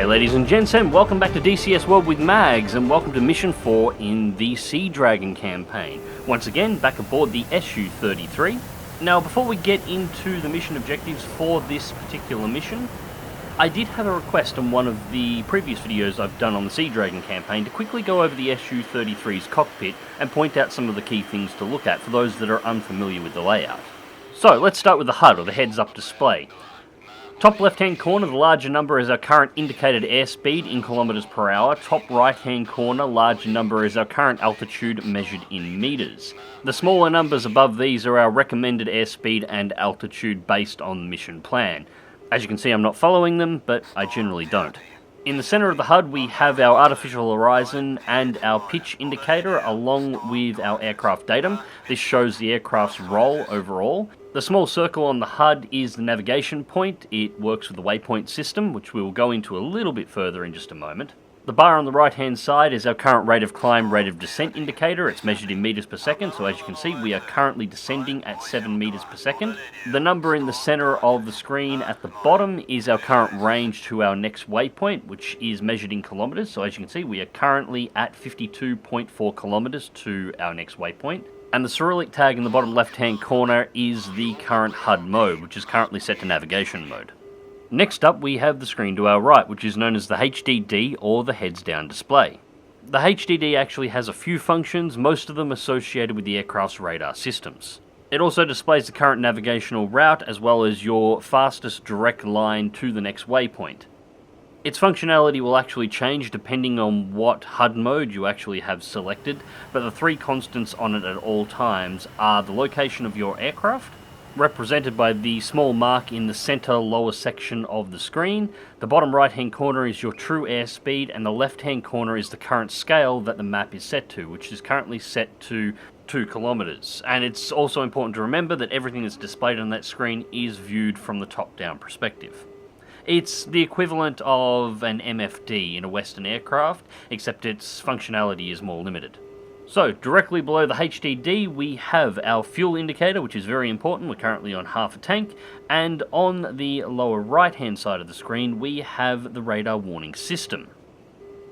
ladies and gents, and welcome back to DCS World with Mags, and welcome to Mission 4 in the Sea Dragon campaign. Once again, back aboard the SU-33. Now, before we get into the mission objectives for this particular mission, I did have a request on one of the previous videos I've done on the Sea Dragon campaign to quickly go over the SU-33's cockpit and point out some of the key things to look at for those that are unfamiliar with the layout. So, let's start with the HUD, or the heads-up display. Top left-hand corner, the larger number is our current indicated airspeed in kilometers per hour. Top right-hand corner, larger number is our current altitude measured in meters. The smaller numbers above these are our recommended airspeed and altitude based on the mission plan. As you can see, I'm not following them, but I generally don't. In the center of the HUD, we have our artificial horizon and our pitch indicator along with our aircraft datum. This shows the aircraft's role overall. The small circle on the HUD is the navigation point. It works with the waypoint system, which we will go into a little bit further in just a moment. The bar on the right hand side is our current rate of climb, rate of descent indicator. It's measured in meters per second, so as you can see we are currently descending at 7 meters per second. The number in the center of the screen at the bottom is our current range to our next waypoint, which is measured in kilometers. So as you can see, we are currently at 52.4 kilometers to our next waypoint. And the Cyrillic tag in the bottom left-hand corner is the current HUD mode, which is currently set to navigation mode. Next up, we have the screen to our right, which is known as the HDD, or the heads-down display. The HDD actually has a few functions, most of them associated with the aircraft's radar systems. It also displays the current navigational route, as well as your fastest direct line to the next waypoint. Its functionality will actually change depending on what HUD mode you actually have selected, but the three constants on it at all times are the location of your aircraft, represented by the small mark in the center lower section of the screen. The bottom right hand corner is your true airspeed, and the left hand corner is the current scale that the map is set to, which is currently set to 2 kilometers. And it's also important to remember that everything that's displayed on that screen is viewed from the top down perspective. It's the equivalent of an MFD in a Western aircraft, except its functionality is more limited. So, directly below the HDD we have our fuel indicator, which is very important. We're currently on half a tank, and on the lower right hand side of the screen we have the radar warning system.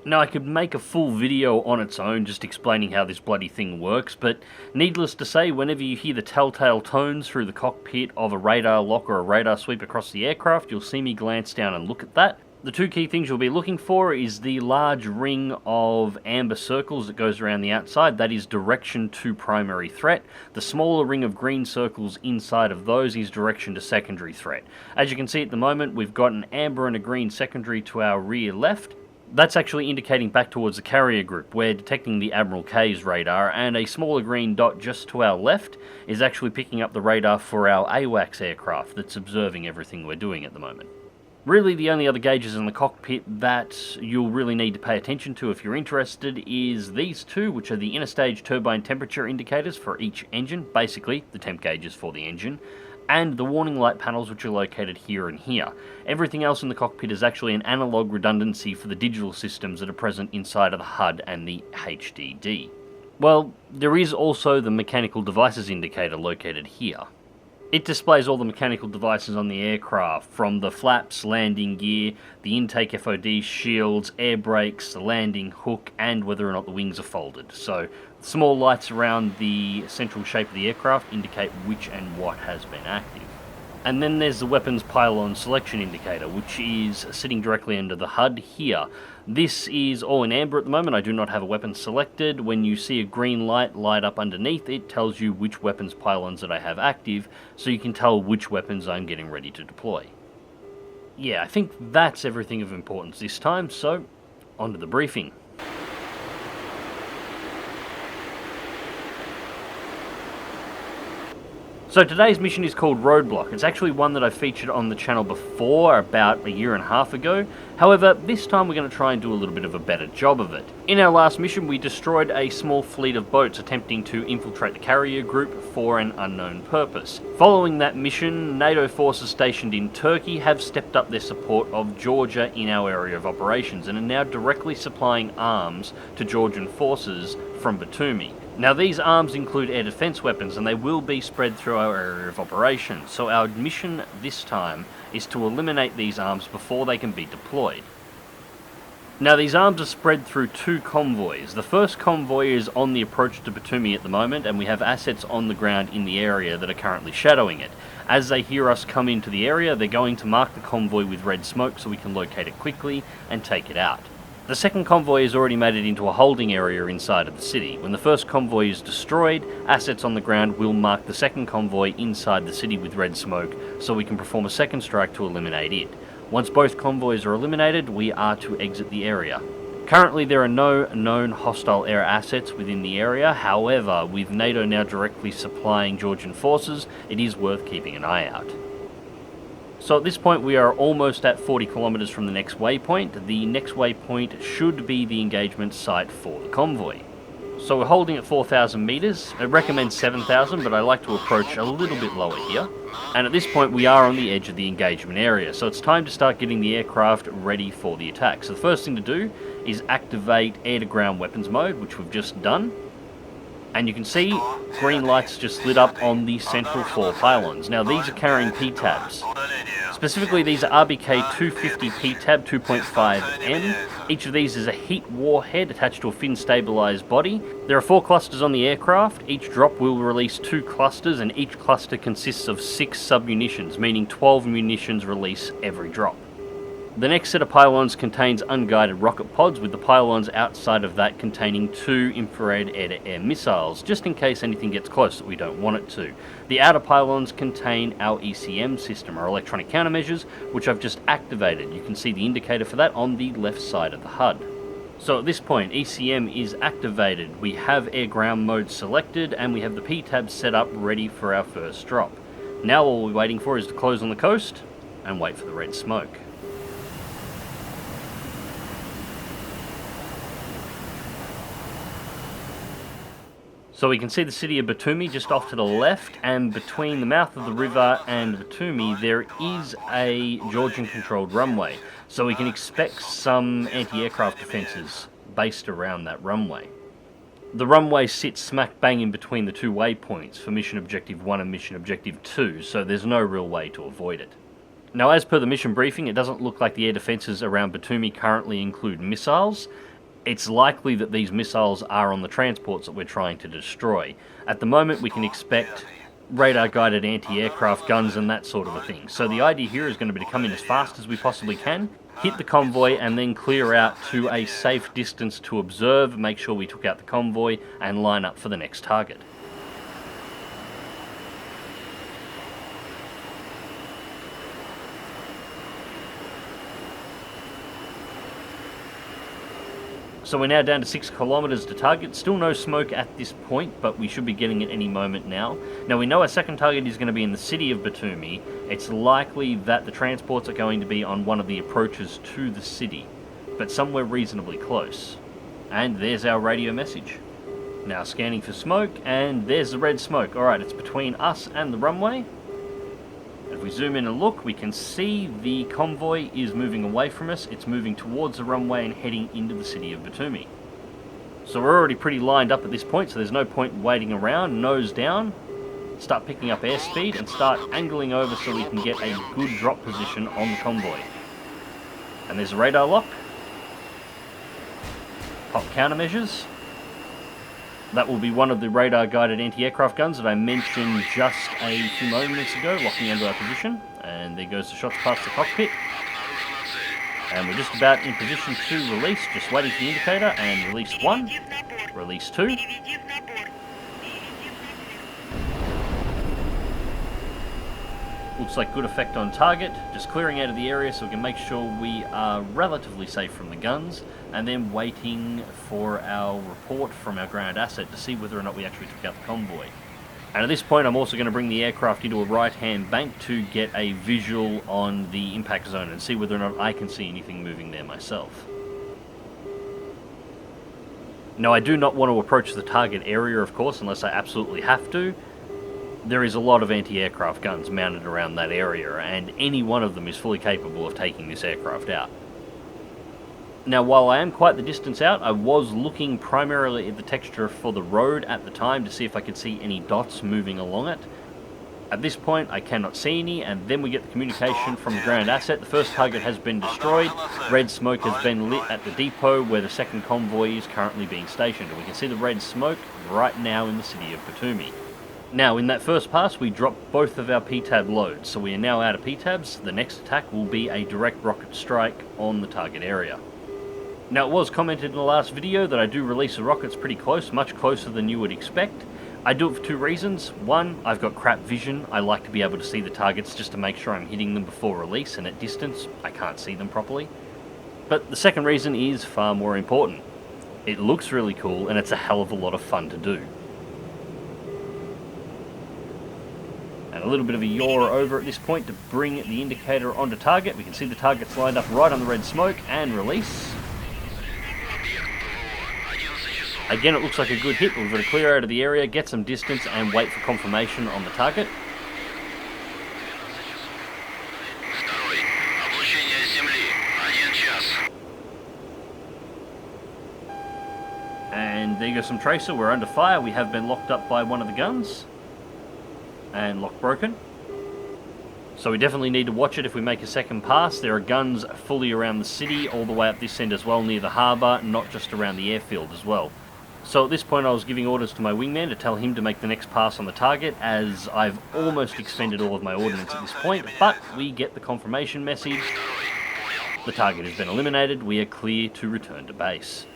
Now, I could make a full video on its own just explaining how this bloody thing works, but needless to say, whenever you hear the telltale tones through the cockpit of a radar lock or a radar sweep across the aircraft, you'll see me glance down and look at that. The two key things you'll be looking for is the large ring of amber circles that goes around the outside. That is direction to primary threat. The smaller ring of green circles inside of those is direction to secondary threat. As you can see at the moment, we've got an amber and a green secondary to our rear left. That's actually indicating back towards the carrier group. We're detecting the Admiral K's radar, and a smaller green dot just to our left is actually picking up the radar for our AWACS aircraft that's observing everything we're doing at the moment. Really, the only other gauges in the cockpit that you'll really need to pay attention to if you're interested is these two, which are the interstage turbine temperature indicators for each engine, basically the temp gauges for the engine, and the warning light panels, which are located here and here. Everything else in the cockpit is actually an analog redundancy for the digital systems that are present inside of the HUD and the HDD. Well, there is also the mechanical devices indicator located here. It displays all the mechanical devices on the aircraft, from the flaps, landing gear, the intake FOD shields, air brakes, the landing hook, and whether or not the wings are folded. So, small lights around the central shape of the aircraft indicate which and what has been active. And then there's the weapons pylon selection indicator, which is sitting directly under the HUD here. This is all in amber at the moment. I do not have a weapon selected. When you see a green light light up underneath, it tells you which weapons pylons that I have active, so you can tell which weapons I'm getting ready to deploy. Yeah, I think that's everything of importance this time, so on to the briefing. So today's mission is called Roadblock. It's actually one that I featured on the channel before, about a year and a half ago. However, this time we're going to try and do a little bit of a better job of it. In our last mission, we destroyed a small fleet of boats attempting to infiltrate the carrier group for an unknown purpose. Following that mission, NATO forces stationed in Turkey have stepped up their support of Georgia in our area of operations and are now directly supplying arms to Georgian forces from Batumi. Now, these arms include air defense weapons, and they will be spread through our area of operation, so our mission this time is to eliminate these arms before they can be deployed. Now these arms are spread through two convoys. The first convoy is on the approach to Batumi at the moment, and we have assets on the ground in the area that are currently shadowing it. As they hear us come into the area, they're going to mark the convoy with red smoke so we can locate it quickly and take it out. The second convoy has already made it into a holding area inside of the city. When the first convoy is destroyed, assets on the ground will mark the second convoy inside the city with red smoke so we can perform a second strike to eliminate it. Once both convoys are eliminated, we are to exit the area. Currently there are no known hostile air assets within the area, however, with NATO now directly supplying Georgian forces, it is worth keeping an eye out. So at this point we are almost at 40 kilometers from the next waypoint. The next waypoint should be the engagement site for the convoy. So we're holding at 4,000 meters. It recommends 7,000, but I like to approach a little bit lower here. And at this point we are on the edge of the engagement area, so it's time to start getting the aircraft ready for the attack. So the first thing to do is activate air-to-ground weapons mode, which we've just done. And you can see green lights just lit up on the central 4 pylons. Now these are carrying P-tabs. Specifically these are RBK 250 P-tab 2.5M. Each of these is a heat warhead attached to a fin stabilized body. There are 4 clusters on the aircraft. Each drop will release 2 clusters, and each cluster consists of 6 sub-munitions, meaning 12 munitions release every drop. The next set of pylons contains unguided rocket pods, with the pylons outside of that containing 2 infrared air-to-air missiles, just in case anything gets close that we don't want it to. The outer pylons contain our ECM system, our electronic countermeasures, which I've just activated. You can see the indicator for that on the left side of the HUD. So at this point, ECM is activated, we have air-ground mode selected, and we have the P-tab set up ready for our first drop. Now all we're waiting for is to close on the coast and wait for the red smoke. So we can see the city of Batumi just off to the left, and between the mouth of the river and Batumi there is a Georgian-controlled runway. So we can expect some anti-aircraft defences based around that runway. The runway sits smack bang in between the 2 waypoints for Mission Objective 1 and Mission Objective 2, so there's no real way to avoid it. Now as per the mission briefing, it doesn't look like the air defences around Batumi currently include missiles. It's likely that these missiles are on the transports that we're trying to destroy. At the moment we can expect radar-guided anti-aircraft guns and that sort of a thing. So the idea here is going to be to come in as fast as we possibly can, hit the convoy and then clear out to a safe distance to observe, make sure we took out the convoy and line up for the next target. So we're now down to 6 kilometers to target. Still no smoke at this point, but we should be getting it any moment now. Now we know our second target is going to be in the city of Batumi. It's likely that the transports are going to be on one of the approaches to the city, but somewhere reasonably close. And there's our radio message. Now scanning for smoke, and there's the red smoke. Alright, it's between us and the runway. If we zoom in and look, we can see the convoy is moving away from us. It's moving towards the runway and heading into the city of Batumi. So we're already pretty lined up at this point, so there's no point waiting around. Nose down, start picking up airspeed and start angling over so we can get a good drop position on the convoy. And there's a radar lock. Pop countermeasures. That will be one of the radar-guided anti-aircraft guns that I mentioned just a few moments ago, locking into our position. And there goes the shots past the cockpit. And we're just about in position to release, just waiting for the indicator, and release 1, release 2. Looks like good effect on target, just clearing out of the area so we can make sure we are relatively safe from the guns, and then waiting for our report from our ground asset to see whether or not we actually took out the convoy. And at this point I'm also going to bring the aircraft into a right-hand bank to get a visual on the impact zone and see whether or not I can see anything moving there myself. Now I do not want to approach the target area, of course, unless I absolutely have to. There is a lot of anti-aircraft guns mounted around that area, and any one of them is fully capable of taking this aircraft out. Now, while I am quite the distance out, I was looking primarily at the texture for the road at the time to see if I could see any dots moving along it. At this point, I cannot see any, and then we get the communication from the ground asset. The first target has been destroyed. Red smoke has been lit at the depot where the second convoy is currently being stationed. And we can see the red smoke right now in the city of Batumi. Now, in that first pass, we dropped both of our PTAB loads, so we are now out of PTABs. The next attack will be a direct rocket strike on the target area. Now, it was commented in the last video that I do release the rockets pretty close, much closer than you would expect. I do it for two reasons. One, I've got crap vision. I like to be able to see the targets just to make sure I'm hitting them before release, and at distance, I can't see them properly. But the second reason is far more important. It looks really cool, and it's a hell of a lot of fun to do. And a little bit of a yaw over at this point to bring the indicator onto target. We can see the targets lined up right on the red smoke, and release. Again, it looks like a good hit. We've got to clear out of the area, get some distance, and wait for confirmation on the target. And there goes some tracer. We're under fire. We have been locked up by one of the guns. And lock broken. So we definitely need to watch it if we make a second pass. There are guns fully around the city, all the way up this end as well, near the harbour, not just around the airfield as well. So at this point I was giving orders to my wingman to tell him to make the next pass on the target, as I've almost expended all of my ordnance at this point, but we get the confirmation message. The target has been eliminated. We are clear to return to base.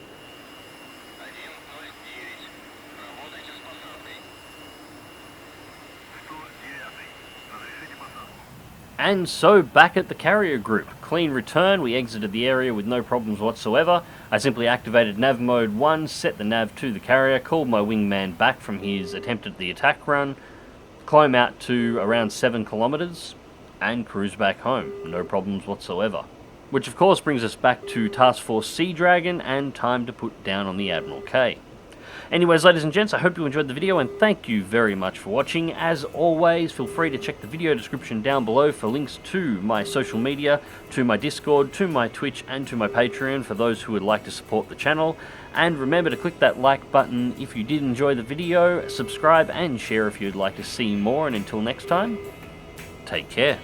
And so back at the carrier group. Clean return. We exited the area with no problems whatsoever. I simply activated nav mode 1, set the nav to the carrier, called my wingman back from his attempt at the attack run, climb out to around 7 kilometers, and cruise back home. No problems whatsoever. Which of course brings us back to Task Force Sea Dragon and time to put down on the Admiral K. Anyways, ladies and gents, I hope you enjoyed the video and thank you very much for watching. As always, feel free to check the video description down below for links to my social media, to my Discord, to my Twitch and to my Patreon for those who would like to support the channel. And remember to click that like button if you did enjoy the video, subscribe and share if you'd like to see more, and until next time, take care.